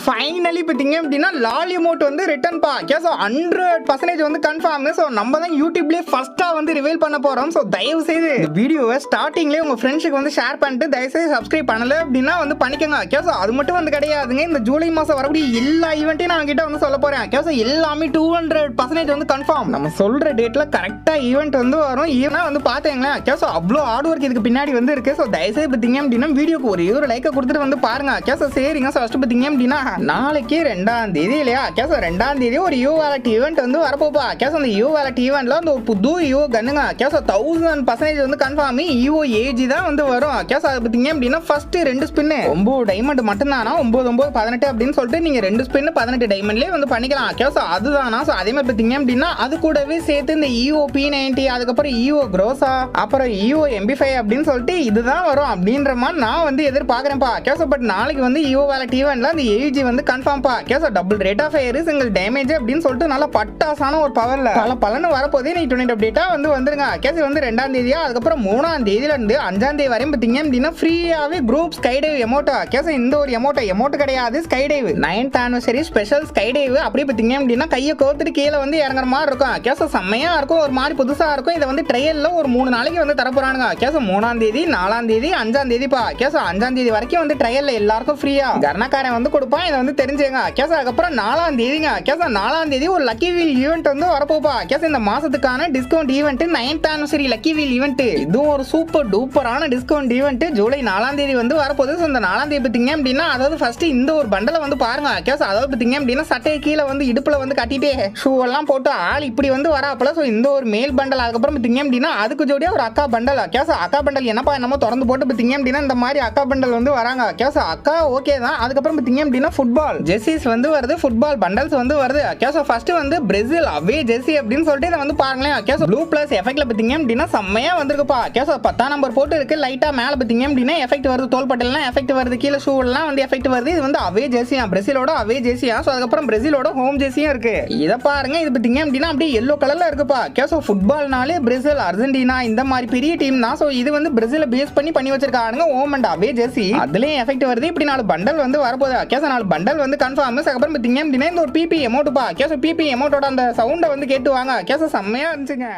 Finally பார்த்தீங்க அப்படின்னா லாலி amount வந்து ரிட்டர்ன் பா. ஸோ 100% வந்து கன்ஃபார்ம். ஸோ நம்ம தான் யூடியூப்லேயே ஃபர்ஸ்ட்டாக வந்து ரிவீல் பண்ண போகிறோம். ஸோ தயவு செய்து இந்த வீடியோவை ஸ்டார்டிங்லேயே உங்கள் ஃப்ரெண்ட்ஸுக்கு வந்து ஷேர் பண்ணிட்டு தயவுசெய்து சப்ஸ்கிரைப் பண்ணல அப்படின்னா வந்து பண்ணிக்கோங்க. ஸோ அது மட்டும் வந்து கிடையாதுங்க, இந்த ஜூலை மாதம் வரக்கூடிய எல்லா ஈவெண்ட்டையும் நான் கிட்ட வந்து சொல்ல போகிறேன். ஸோ எல்லாமே 200% வந்து கன்ஃபார்ம். நம்ம சொல்கிற டேட்டில் கரெக்டாக ஈவெண்ட் வந்து வரும். ஈவெண்ட் வந்து பார்த்தீங்களா? ஸோ அவ்வளோ ஹார்ட் ஒர்க் இதுக்கு பின்னாடி வந்து இருக்குது. ஸோ தயவுசெய்து பார்த்தீங்க அப்படின்னா வீடியோக்கு ஒரு லைக்கை கொடுத்துட்டு வந்து பாருங்க. ஸோ சரிங்க. ஸோ ஃபஸ்ட்டு பார்த்தீங்க அப்படின்னா நாளைக்கு 2ஆம் தேதி இல்லையா? ஸோ 2ஆம் தேதி ஒரு யூ வாலெட் ஈவெண்ட் வந்து வரப்போப்பா. ஸோ அந்த யூ வாலெட் ஈவெண்ட்ல வந்து ஒரு புது யூ கண்ணுங்க. ஸோ 1000% வந்து கன்ஃபார்ம் ஈஓ ஏஜி தான் வந்து வரும். ஸோ அது பார்த்தீங்க அப்படின்னா ஃபர்ஸ்ட் 2 ஸ்பின்னு 9 டைமண்ட் மட்டும் தானா, 9 9 18 அப்படின்னு சொல்லிட்டு நீங்க 2 ஸ்பின்னு 18 டைமண்ட்லேயே வந்து பண்ணிக்கலாம். ஸோ அதுதானா? ஸோ அதே மாதிரி பார்த்தீங்க அப்படின்னா அது கூடவே சேர்த்து இந்த இஓ P90 அதுக்கப்புறம் இஓ க்ரோசா அப்புறம் இஓ MP5 அப்படின்னு சொல்லிட்டு இதுதான் வரும் அப்படின்ற மாதிரி நான் வந்து எதிர்பார்க்குறேன்ப்பா. ஸோ பட் நாளைக்கு வந்து இஓ வாலெட் ஈவெண்ட்ல அந்த ஏஜி வந்து கன்ஃபார்ம் பா. So double rate of fire single damage அப்படின்னு சொல்லிட்டு நல்லா பட்டாசான ஒரு பவர்ல பலன்னு வரப்போதே நீ 20 அப்டேட்டா வந்து வந்துருங்க. கேஸ் வந்து 2ஆம் தேதியா அதுக்கப்புறம் 3ஆம் தேதியில இருந்து 5ஆம் தேதி வரையும் பார்த்தீங்க அப்படின்னா ஃப்ரீயாவே குரூப் ஸ்கை டைவ் எமோட்டா. கேஸ் இந்த ஒரு எமோட் கிடையாது, sky dive 9th anniversary special sky dive. அப்படியே பார்த்தீங்க அப்படின்னா கையை கோத்துட்டு கீழே வந்து இறங்குற மாதிரி இருக்கும். கேஸ் செம்மையா இருக்கும், ஒரு மாதிரி புதுசா இருக்கும். இதை வந்து ட்ரையல்ல ஒரு 3 நாளைக்கு வந்து தரப்போறானுங்க. கேஸ் 3ஆம் தேதி 4ஆம் தேதி 5ஆம் தேதி பா. கேஸ் 5ஆம் தேதி வரைக்கும் வந்து ட்ரையல்ல எல்லாருக்கும் ஃப்ரீயா கர்ணக்காரன் வந்து கொடுப்பான். இதை வந்து தெரிஞ்சுங்க. கேஸ் அதுக்கப்புறம் 4ஆம் தேதிங்க. கேஸ் 4ஆம் தேதி ஒரு லக்கி வீல் ஈவெண்ட் வந்து வரப்போப்பா. கேஸ் இந்த மாசத்துக்கான discount event 9th anniversary lucky wheel event. இதுவும் ஒரு சூப்பர் டூப்பரான டிஸ்கவுண்ட் ஈவெண்ட் ஜூலை 4ஆம் தேதி வந்து வரப்போகுது. ஸோ இந்த 4ஆம் தேதி பார்த்தீங்க அப்படின்னா அதாவது ஃபர்ஸ்ட் இந்த ஒரு பண்டலை வந்து பாருங்க. கேஸ் அதாவது பார்த்தீங்க அப்படின்னா சட்டையை கீழே வந்து இடுப்புல வந்து கட்டிட்டு ஷூ எல்லாம் போட்டு ஆள் இப்படி வந்து வராப்பல. ஸோ இந்த ஒரு மேல் பண்டல். அதுக்கப்புறம் பார்த்தீங்க அப்படின்னா அதுக்கு ஜோடியா ஒரு அக்கா பண்டல். கேஸ் அக்கா பண்டல் என்னப்பா என்னமோ திறந்து போட்டு பார்த்தீங்க அப்படின்னா இந்த மாதிரி அக்கா பண்டல் வந்து வராங்க. கேஸ் அக்கா ஓகே தான். அதுக்கப்புறம் பார்த்தீங்க அப்படின்னா ஃபுட்பால் ஜெர்சிஸ் வந்து வருது, ஃபுட்பால் பண்டல்ஸ் வந்து வருது. கேஸ் ஃபர்ஸ்ட் வந்து பிரேசில் அவே ஜெர்சி அப்படின்னு சொல்லிட்டு இதை வந்து பாருங்களேன். கேஸ் ப்ளூ பிளஸ் எஃபெக்ட்ல பார்த்தீங்க அப்படின்னா செம்மையா வந்திருக்குப்பா. கேஸ் 10ஆம் நம்பர் போட்டு இருக்கு, லைட்டா மேல பார்த்தீங்க அப்படின்னா எஃபெக்ட் வருது, தோள்பட்டெல்லாம் எஃபெக்ட் வருது, கீழே ஷூ எல்லாம் வந்து எஃபெக்ட் வருது. இது வந்து அவே ஜெர்சியா, பிரேசிலோட அவே ஜெர்சியா. ஸோ அதுக்கப்புறம் பிரேசிலோட ஹோம் ஜெர்சியும் இருக்கு. இதை பாருங்க, இது பார்த்தீங்க அப்படின்னா அப்படியே எல்லோ கலர்ல இருக்குப்பா. கேஸ் ஃபுட்பால்னாலே பிரேசில் அர்ஜென்டினா இந்த மாதிரி பெரிய டீம் தான். ஸோ இது வந்து பிரேசில பேஸ் பண்ணி வச்சிருக்காங்க ஹோம் அண்ட் அவே ஜெர்சி. அதுலயும் எஃபெக்ட் வருது. இப்படி 4 பண்டல் வந்து வரப்போகுது. கேஸ் 4 பண்டல் வந்து கன்ஃபார்ம். அதுக்கப்புறம் பார்த்தீங்க அப்படின்னா இந்த ஒரு பிபி எமௌண்ட்ப்பா. கேஸ் பிபி எமௌண்டோட அந்த சவுண்டை வந்து கேட்டு வாங்க. கேஸ் செம்மையா இருந்துச்சுங்க.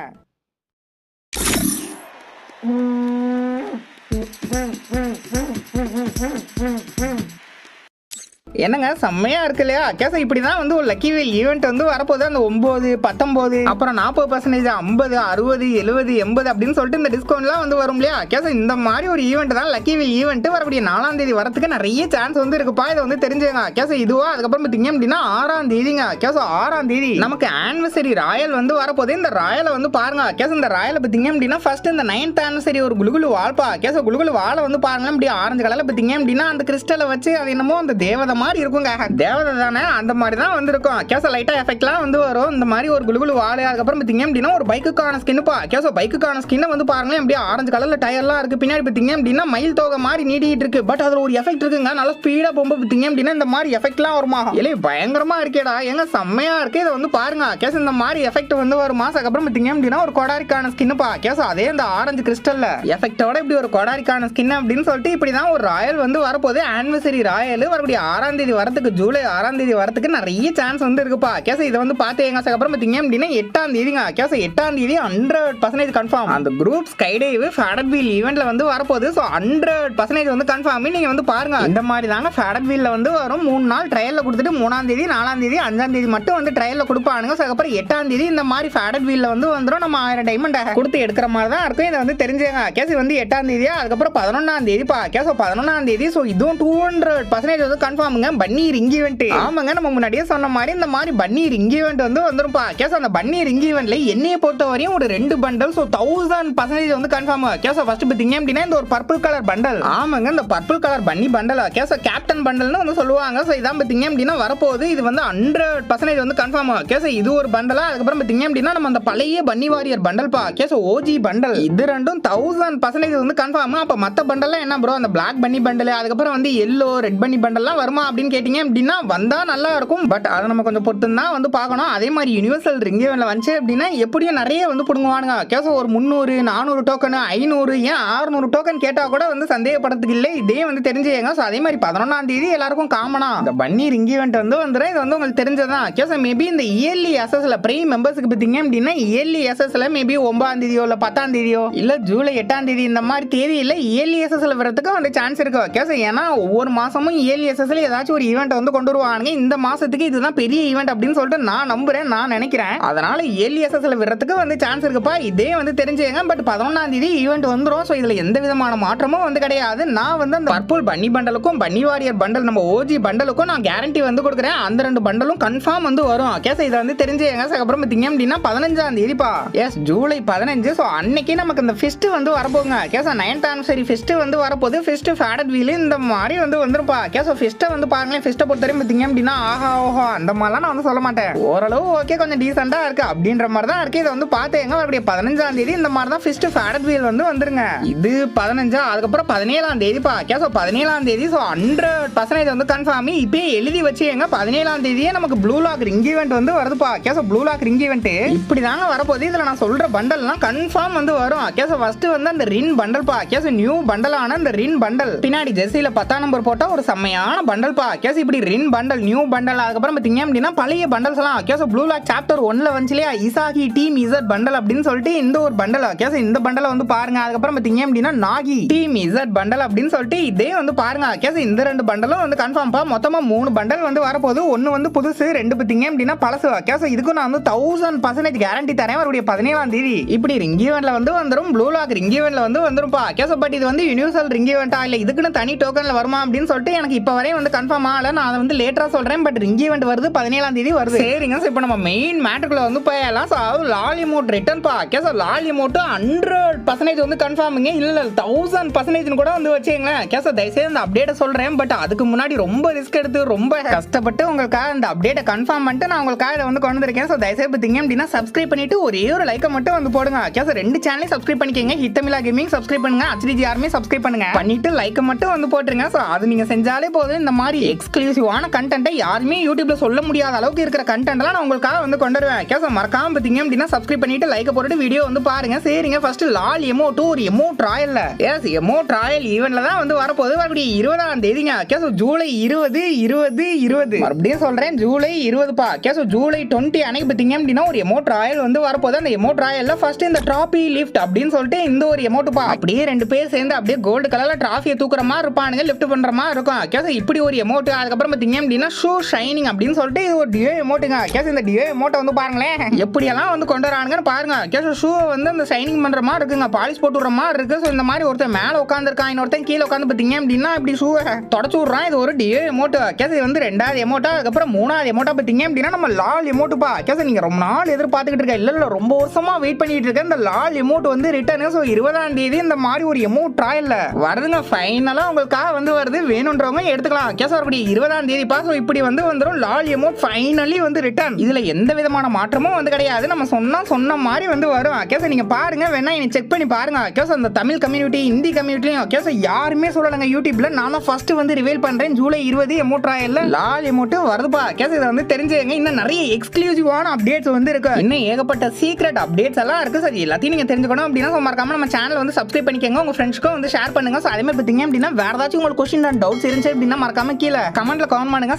என்னங்க செம்மையா இருக்கு இல்லையா? கேஸ் இப்படிதான் வந்து ஒரு லக்கி வீல் ஈவெண்ட் வந்து வரப்போகுது. அந்த 9 19 அப்புறம் 40% 50 60 70 80 அப்படின்னு சொல்லிட்டு இந்த டிஸ்கவுண்ட்லாம் வந்து வரும் இல்லையா? கேஸ் இந்த மாதிரி ஒரு ஈவெண்ட் தான் லக்கி வீல் ஈவெண்ட். வரக்கூடிய 4ஆம் தேதி வரதுக்கு நிறைய சான்ஸ் வந்து இருக்குப்பா. இதை வந்து தெரிஞ்சுங்க. கேஸ் இதுவா அதுக்கப்புறம் பார்த்தீங்க அப்படின்னா 6ஆம் தேதிங்க. கேஸ் 6ஆம் தேதி நமக்கு ஆனிவர்சரி ராயல் வந்து வரப்போகுது. இந்த ராயலை வந்து பாருங்க. கேஸ் இந்த ராயலை பார்த்தீங்க அப்படின்னா ஃபர்ஸ்ட் இந்த 9th anniversary ஒரு குலுகுலு வால்பா. கேஸ் குலுகுலு வாழை வந்து பாருங்க. இப்படி ஆரஞ்சு கலர்ல பார்த்தீங்க அப்படின்னா அந்த கிறிஸ்டலை வச்சு அது என்னமோ அந்த தேவதை மாதிரி இருக்குங்க. தேவதை தானே, அந்த மாதிரி தான் வந்திருக்கும். கேஸ் லைட்டா எஃபெக்ட்லாம் வந்து வரும். இந்த மாதிரி ஒரு குலுகுலு வாழை. அதுக்கப்புறம் பார்த்தீங்க அப்படின்னா ஒரு பைக்குக்கான ஸ்கின்னுப்பா. கேஸ் பைக்குக்கான ஸ்கின்னை வந்து பாருங்களேன். அப்படியே ஆரஞ்சு கலர்ல டயர்லாம் இருக்கு. பின்னாடி பார்த்தீங்க அப்படின்னா மயில் தோகை மாதிரி நீடிட்டு இருக்கு. பட் அதுல ஒரு எஃபெக்ட் இருக்குங்க. நல்லா ஸ்பீடா போகும்போது பார்த்தீங்க அப்படின்னா இந்த மாதிரி எஃபெக்ட்லாம் வருமா? இல்லை பயங்கரமா இருக்கேடா, எங்க செம்மையா இருக்கு. இதை வந்து பாருங்க. கேஸ் இந்த மாதிரி எஃபெக்ட் வந்து வருமா? அதுக்கப்புறம் பார்த்தீங்க அப்படின்னா ஒரு கொடாரிக்கான ஸ்கின்னுப்பா. கேஸ் அதே இந்த ஆரஞ்சு கிறிஸ்டல்ல எஃபெக்டோட இப்படி ஒரு கொடாரிக்கான ஸ்கின் அப்படின்னு சொல்லிட்டு இப்படிதான் ஒரு ராயல் வந்து வரப்போகுது. ஆனிவர்சரி ராயல் வரக்கூடிய 6ஆம் தேதி வரதுக்கு ஜூலை 6ஆம் தேதி வரதுக்கு நிறைய சான்ஸ் வந்து இருக்குப்பா. கேஸ் இதை வந்து பாத்தீங்க. அப்புறம் பாத்தீங்க அப்படின்னா 8ஆம் தேதிங்க. கேஸ் 8ஆம் தேதி 100% கன்ஃபார்ம் அந்த group sky dive faded wheel ஈவெண்ட்ல வந்து வரப்போகுது. ஸோ 100% வந்து கன்ஃபார்ம். நீங்க வந்து பாருங்க. இந்த மாதிரி தாங்க ஃபேடட் வீல்ல வந்து வரும். 3 நாள் ட்ரையல்ல கொடுத்துட்டு 3ஆம் தேதி 4ஆம் தேதி 5ஆம் தேதி மட்டும் வந்து ட்ரையல்ல கொடுப்பானுங்க. அதுக்கப்புறம் 8ஆம் தேதி இந்த மாதிரி ஃபேடட் வீல்ல வந்து வந்துடும். நம்ம 1000 டைமண்ட் கொடுத்து எடுக்கிற மாதிரி தான் இருக்கும். இதை வந்து தெரிஞ்சுங்க. கேஸ் வந்து 8ஆம் தேதியா அதுக்கப்புறம் 11ஆம் தேதி பா. கேஸ் 11ஆம் தேதி. ஸோ இதுவும் 200% வந்து கன்ஃபார்முங்க. பன்னி ரிங் ஈவெண்ட். ஆமாங்க, நம்ம முன்னாடியே சொன்ன மாதிரி இந்த மாதிரி பன்னி ரிங் ஈவெண்ட் வந்து வந்துருப்பா. கேஸ் அந்த பன்னி ரிங் ஈவெண்ட்ல என்னைய பொறுத்த வரையும் ஒரு 2 பண்டல். ஸோ 1000% வந்து கன்ஃபார்ம். கேஸ் ஃபர்ஸ்ட் பார்த்தீங்க அப்படின்னா இந்த ஒரு பர்பிள் கலர் பண்டல். ஆமாங்க, இந்த பர்பிள் கலர் பன்னி பண்டல். கேஸ் கேப்டன் பண்டல்னு வந்து சொல்லுவாங்க. ஸோ இதான் பார்த்தீங்க அப்படின்னா வரப்போகுது. இது வந்து 100% வந்து கன்ஃபார்ம். கேஸ் இது ஒரு பண்டலா. அதுக்கப்புறம் பார்த்தீங்க அப்படின்னா நம்ம அந்த பழைய பன்னி வாரியர் பண்டல் பா. கேஸ் ஓஜி பண்டல். இது ரெண்டும் 1000% வந்து கன்ஃபார்ம். அப்ப மத்த பண்டல்லாம் என்ன ப்ரோ? அந்த பிளாக் பன்னி பண்டல், அதுக்கப்புறம் வந்து எல்லோ ரெட் பன்னி பண்டல்லாம் வருமா அப்படின்னு கேட்டீங்க அப்படின்னா வந்தா நல்லா இருக்கும். பட் அதை நம்ம கொஞ்சம் பொறுத்து தான் வந்து பார்க்கணும். அதே மாதிரி யுனிவர்சல் ரிங் ஈவென்ட்ல வந்துச்சு அப்படின்னா எப்படியும் நிறைய வந்து புடுங்குவானுங்க. கேஸ் ஒரு 300 400 டோக்கன் 500 ஏன் 600 டோக்கன் கேட்டா கூட வந்து சந்தேகப்படுறதுக்கு இல்லை. இதே வந்து தெரிஞ்சுங்க. ஸோ அதே மாதிரி 11ஆம் தேதி எல்லாருக்கும் காமனா இந்த பன்னி ரிங் ஈவென்ட் வந்து வந்துடும். இது வந்து உங்களுக்கு தெரிஞ்சதான். கேஸ் மேபி இந்த இயர்லி எஸ்எஸ்ல பிரைம் மெம்பர்ஸ்க்கு பார்த்தீங்க அப்படின்னா இயர்லி எஸ்எஸ்ல மேபி 9ஆம் தேதியோ இல்லை 10ஆம் தேதியோ இல்லை ஜூலை 8ஆம் தேதி இந்த மாதிரி தேதியில் இயர்லி எஸ்எஸ்ல வரதுக்கு வந்து சான்ஸ் இருக்கு. கேஸ் ஏன்னா ஒவ்வொரு மாசமும் இயர்லி எஸ்எஸ்ல ஏதாச்சும் ஒரு ஈவெண்ட் வந்து கொண்டு வருவாங்க. இந்த மாசத்துக்கு இதுதான் பெரிய ஈவெண்ட் அப்படின்னு சொல்லிட்டு நான் நம்புறேன், நான் நினைக்கிறேன். அதனால இயர்லி எஸ்எஸ்ல வரதுக்கு வந்து சான்ஸ் இருக்குப்பா. இதே வந்து தெரிஞ்சுங்க. பட் 11ஆம் தேதி ஈவெண்ட் வந்துடும். ஸோ இதுல எந்த விதமான மாற்றமும் வந்து கிடையாது. நான் வந்து அந்த பர்பிள் பன்னி பண்டலுக்கும் பன்னி வாரியர் பண்டல் நம்ம ஓஜி பண்டலுக்கும் நான் கேரண்டி வந்து கொடுக்குறேன். அந்த 2 பண்டலும் கன்ஃபார்ம் வந்து வரும். கேஸ் இதை வந்து தெரிஞ்சுங்க. அப்புறம் பார்த்தீங்க அப்படின்னா 15ஆம் தேதிப்பா. எஸ் ஜூலை 15. ஸோ அன்னைக்கு நமக்கு இந்த ஃபெஸ்ட் வந்து வரப்போங்க. கேஸ் 9th anniversary ஃபெஸ்ட் வந்து வரப்போது. ஃபெஸ்ட் ஃபேடட் வீல் இந்த மாதிரி வந்து வந்துருப்பா. கேஸ் ஃபெஸ்ட்டை வந்து பாருங்களேன். ஃபெஸ்ட்டை பொறுத்தவரைக்கும் பார்த்தீங்க அப்படின்னா ஆஹா ஓஹோ அந்த மாதிரிலாம் நான் வந்து சொல்ல மாட்டேன். ஓரளவு ஓகே கொஞ்சம் டீசெண்டா இருக்கு அப்படின்ற மாதிரி தான் இருக்கு. இதை வந்து பார்த்துங்க. அப்படியே 15ஆம் தேதி இந்த மாதிரி தான் ஃபெஸ்ட் ஃபேடட் வீல் வந்து வந்துருங்க. இது 15. அதுக்கப்புறம் 17ஆம் தேதிப்பா. கேஸ் 17ஆம் தேதி. ஸோ 100% வந்து கன்ஃபார்ம். இப்போ எழுதி வச்சுங்க. 17ஆம் தேதியே நமக்கு ப்ளூ லாக் ரிங் ஈவெண்ட் வந்து வருதுப்பா. Guys blue lock ring event இப்படி தாங்க வரப்போகுது. இதில் நான் சொல்ற பண்டல்லாம் கன்ஃபார்ம் வந்து வரும். கேஸ் ஃபர்ஸ்ட் வந்து அந்த ரின் பண்டல் பா. கேஸ் நியூ பண்டலான அந்த ரின் பண்டல் பின்னாடி ஜெர்சியில 10ஆம் நம்பர் போட்டா ஒரு செம்மையான பண்டல் பா. கேஸ் இப்படி ரின் பண்டல் நியூ பண்டல். அதுக்கப்புறம் பார்த்தீங்க அப்படின்னா பழைய பண்டல்ஸ் எல்லாம் கேஸ் ப்ளூ லாக் சாப்டர் 1ல வந்துச்சு இல்லையா இசாகி டீம் இசட் பண்டல் அப்படின்னு சொல்லிட்டு இந்த ஒரு பண்டல். கேஸ் இந்த பண்டலை வந்து பாருங்க. அதுக்கப்புறம் பார்த்தீங்க அப்படின்னா நாகி டீம் இசட் பண்டல் அப்படின்னு சொல்லிட்டு இதே வந்து பாருங்க. கேஸ் இந்த 2 பண்டலும் வந்து கன்ஃபார்ம் பா. மொத்தமா 3 பண்டல் வந்து வரப்போகுது. ஒன்னு வந்து புதுசு, 2 பார்த்தீங்க அப்படின்னா பழசு. கேஸ் இதுக்கும் நான் வந்து 1000% கேரண்டி தரேன். அவருடைய 17ஆம் தேதி இப்படி ரிங் ஈவென்ட்ல வந்து வந்துரும். ப்ளூ லாக் ரிங் ஈவென்ட்ல வந்து வந்துரும்பா. கேஸ் பட் இது வந்து யுனிவர்சல் ரிங் ஈவென்ட்டா இல்ல இதுக்குன்னு தனி டோக்கன்ல வருமா அப்படின்னு சொல்லிட்டு எனக்கு இப்ப வரையும் வந்து கன்ஃபார்ம் ஆகல. நான் அதை வந்து லேட்டரா சொல்றேன். பட் ரிங் ஈவென்ட் வருது 17ஆம் தேதி வருது. சரிங்க. இப்போ நம்ம மெயின் மேட்டருக்குள்ள வந்து போயலாம். ஸோ லால் எமோட் ரிட்டர்ன் பா. கேஸ் லால் எமோட் 100% வந்து கன்ஃபார்முங்க. இல்ல 1000% கூட வந்து வச்சுங்களேன். கேஸ் தயவுசெய்து அந்த அப்டேட்டை சொல்றேன். பட் அதுக்கு முன்னாடி ரொம்ப ரிஸ்க் எடுத்து ரொம்ப கஷ்டப்பட்டு உங்களுக்காக இந்த அப்டேட்டை கன்ஃபார்ம் பண்ணிட்டு நான் உங்களுக்காக இதை வந்து கொண்டு வந்திருக்கேன். ஸோ தயவுசெய்து பார்த்தீங்க அப்படின்னா சப்ஸ்கிரைப் பண்ணிட்டு ஒரே ஒரு லைக்கை மட்டும் வந்து போடுங்க. கேஸ் 2 சேனலையும் சப்ஸ்கிரைப் பண்ணிக்கங்க. ஹிட் தமிழா கேமிங் சப்ஸ்கிரைப் பண்ணுங்க. HDG ஆர்மி சப்ஸ்கிரைப் பண்ணுங்க. பண்ணிட்டு லைக்கை மட்டும் வந்து போட்டுருங்க. ஸோ அது நீங்க செஞ்சாலே போதும். இந்த மாதிரி எக்ஸ்க்ளூசிவான கண்டென்ட்டை யாருமே யூடியூப்ல சொல்ல முடியாத அளவுக்கு இருக்கிற கண்டென்ட்லாம் நான் உங்களுக்காக வந்து கொண்டு வருவேன். கேஸ் மறக்காம பார்த்தீங்க அப்படின்னா சப்ஸ்கிரைப் பண்ணிட்டு லைக்கை போட்டுட்டு வீடியோ வந்து பாருங்க. சரிங்க. ஃபர்ஸ்ட் லால் எமோட் ஒரு எமோட் ராயல்ல எஸ் எமோட் ராயல் ஈவென்ட்ல தான் வந்து வரப்போகுது. மறுபடியும் 20ஆம் தேதிங்க. கேஸ் ஜூலை 20 மறுபடியும் சொல்றேன் ஜூலை 20 பா. கேஸ் ஜூலை 20 அன்னைக்கு பார்த்தீங்க அப்படின்னா ஒரு எமோட் ராயல் வந்து வரப்போகுது. அந்த எமோட் ராயல்ல ஃபர்ஸ்ட் இந்த டிராபி லிஃப்ட் அப்படின்னு சொல்லிட்டு இந்த ஒரு எமோட் பா. அப்படியே 2 பேர் சேர்ந்து அப்படியே கோல்டு கலர்ல டிராஃபியை தூக்குற மாதிரி இருப்பானுங்க. லிஃப்ட் பண்ற மாதிரி இருக்கும். கேஸ் இப்படி ஒரு எமோட். அதுக்கப்புறம் பார்த்தீங்க அப்படின்னா ஷூ ஷைனிங் அப்படின்னு சொல்லிட்டு இது ஒரு டியோ எமோட்டுங்க. கேஸ் இந்த டியோ எமோட்டை வந்து பாருங்களேன் எப்படியெல்லாம் வந்து கொண்டு வரானுங்கன்னு பாருங்க. கேஸ் ஷூ வந்து அந்த ஷைனிங் பண்ற மாதிரி இருக்குங்க. பாலிஷ் போட்டு விடுற மாதிரி இருக்கு. ஸோ இந்த மாதிரி ஒருத்தர் மேல உட்காந்துருக்கான், இன்னொருத்தன் கீழே உட்காந்து பார்த்தீங்க அப்படின்னா இப்படி ஷூ தொடச்சு விடுறான். இது ஒரு டியோ எமோட். கேஸ் இது வந்து 2வது எமோட்டா. அதுக்கப்புறம் 3வது எமோட்டா பார்த்தீங்க அப்படின்னா நம்ம லால் எமோட்டுப்பா. கேஸ் நீங்க ரொம்ப நாள் எதிர்பார்த்துக்கிட்டு இருக்க இல்ல ரொம்ப வருஷமா வெயிட் பண்ணிட்டு இருக்க இந்த லால் எமோட் வந்து ரிட்டர்ன். ஸோ 20ஆம் தேதி இந்த மாதிரி ஒரு எமோட் ட்ராயல்ல வருதுங்க. ஃபைனலா உங்களுக்காக வந்து வருது. வேணும்ன்றவங்க எடுத்துக்கலாம். கேஸ் அப்படி 20ஆம் தேதி பா. ஸோ இப்படி வந்து வந்துடும் லால் எமோட் ஃபைனலி வந்து ரிட்டர்ன். இதுல எந்த விதமான மாற்றமும் வந்து கிடையாது. நம்ம சொன்ன மாதிரி வந்து வரும். கேஸ் நீங்க பாருங்க வேணா நீங்க செக் பண்ணி பாருங்க. கேஸ் அந்த தமிழ் கம்யூனிட்டி ஹிந்தி கம்யூனிட்டியும் கேஸ் யாருமே சொல்லலங்க யூடியூப்ல. நான் தான் ஃபர்ஸ்ட் வந்து ரிவீல் பண்றேன். ஜூலை 20 எமோட் ட்ராயல்ல லால் எமோட் வருதுப்பா. கேஸ் இதை வந்து தெரிஞ்சுங்க. இன்னும் நிறைய எக்ஸ்க்ளூசிவான அப்டேட்ஸ் வந்து இருக்கு. இன்னும் ஏகப்பட்ட சீக்ரெட் அப்டேட்ஸ் எல்லாம் இருக்கு. சரி எல்லாத்தையும் நீங்க தெரிஞ்சுக்கணும் அப்படின்னா மறக்காம நம்ம சேனல் வந்து சப்ஸ்கிரைப் பண்ணிக்கங்க. உங்க ஃப்ரெண்ட்ஸ்க்கும் வந்து ஷேர் பண்ணுங்க. ஸோ அதே மாதிரி பார்த்தீங்க அப்படின்னா வேற ஏதாச்சும் உங்களுக்கு கொஸ்டின் அண்ட் டவுட்ஸ் இருந்துச்சு அப்படின்னா மறக்காம கீழே கமெண்ட்ல கமெண்ட் பண்ணுங்க.